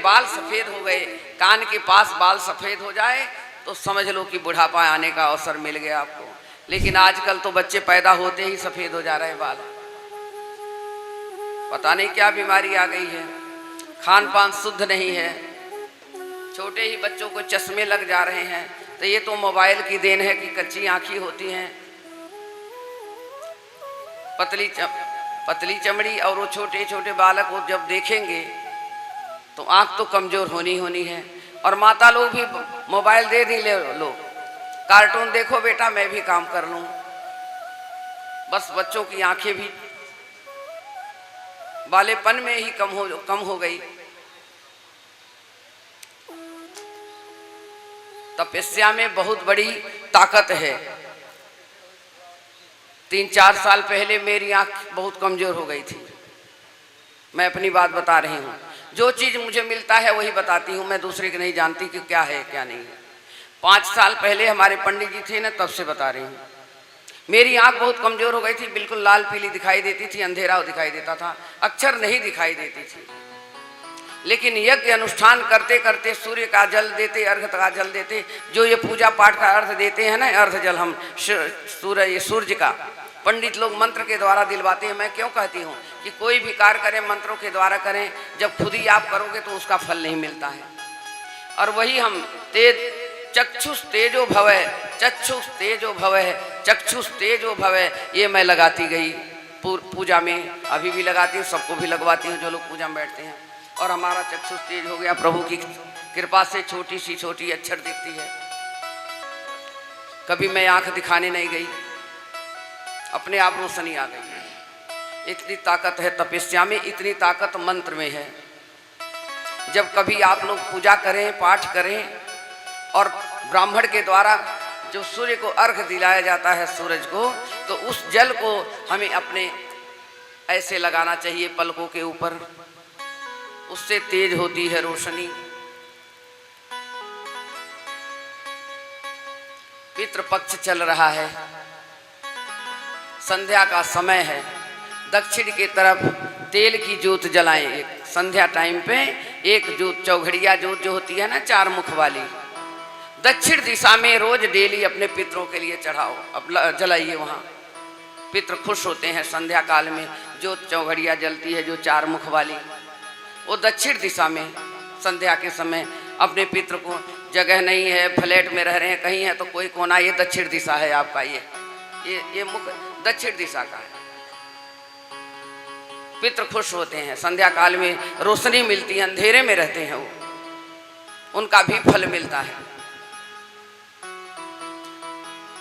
बाल सफ़ेद हो गए, कान के पास बाल सफ़ेद हो जाए तो समझ लो कि बुढ़ापा आने का अवसर मिल गया आपको। लेकिन आजकल तो बच्चे पैदा होते ही सफ़ेद हो जा रहे हैं बाल। पता नहीं क्या बीमारी आ गई है, खान पान शुद्ध नहीं है, छोटे ही बच्चों को चश्मे लग जा रहे हैं। तो ये तो मोबाइल की देन है कि कच्ची आँखें होती हैं, पतली चमड़ी, और वो छोटे छोटे बालक को जब देखेंगे तो आँख तो कमज़ोर होनी है। और माता लोग भी मोबाइल दे दी, लो कार्टून देखो बेटा, मैं भी काम कर लूँ। बस बच्चों की आंखें भी बालेपन में ही कम हो गई। तपस्या में बहुत बड़ी ताकत है। 3-4 साल पहले मेरी आंख बहुत कमज़ोर हो गई थी। मैं अपनी बात बता रही हूँ, जो चीज़ मुझे मिलता है वही बताती हूँ, मैं दूसरे की नहीं जानती कि क्या है क्या नहीं है। 5 साल पहले हमारे पंडित जी थे ना, तब से बता रही हूँ। मेरी आंख बहुत कमज़ोर हो गई थी, बिल्कुल लाल पीली दिखाई देती थी, अंधेरा दिखाई देता था, अक्षर नहीं दिखाई देती थी। लेकिन यज्ञ अनुष्ठान करते करते सूर्य का जल देते, अर्घ का जल देते, जो ये पूजा पाठ का अर्घ देते हैं ना, अर्घ जल हम सूर्य का पंडित लोग मंत्र के द्वारा दिलवाते हैं। मैं क्यों कहती हूँ कि कोई भी कार्य करें मंत्रों के द्वारा करें, जब खुद ही आप करोगे तो उसका फल नहीं मिलता है। और वही हम चक्षुष तेजो भवय, चक्षुष तेजो भवय, चक्षुष तेजो भवय, ये मैं लगाती गई पूजा में, अभी भी लगाती हूँ, सबको भी लगवाती हूँ जो लोग पूजा में बैठते हैं। और हमारा चक्षुष तेज हो गया, प्रभु की कृपा से छोटी सी छोटी अक्षर दिखती है। कभी मैं आंख दिखाने नहीं गई, अपने आप रोशनी आ गई। इतनी ताकत है तपस्या में, इतनी ताकत मंत्र में है। जब कभी आप लोग पूजा करें, पाठ करें, और ब्राह्मण के द्वारा जो सूर्य को अर्घ दिलाया जाता है सूरज को, तो उस जल को हमें अपने ऐसे लगाना चाहिए पलकों के ऊपर, उससे तेज होती है रोशनी। पितृपक्ष चल रहा है, संध्या का समय है, दक्षिण की तरफ तेल की जोत जलाएं। एक संध्या टाइम पे एक जोत, चौघड़िया जोत जो होती है ना 4 मुख वाली, दक्षिण दिशा में रोज डेली अपने पितरों के लिए चढ़ाओ, अब जलाइए। वहाँ पितृ खुश होते हैं। संध्या काल में जो चौघड़िया जलती है जो 4 मुख वाली, वो दक्षिण दिशा में संध्या के समय अपने पितृ को, जगह नहीं है, फ्लैट में रह रहे हैं, कहीं है तो कोई कोना, ये दक्षिण दिशा है आपका, ये मुख दक्षिण दिशा का है। पितृ खुश होते हैं, संध्या काल में रोशनी मिलती है, अंधेरे में रहते हैं वो, उनका भी फल मिलता है।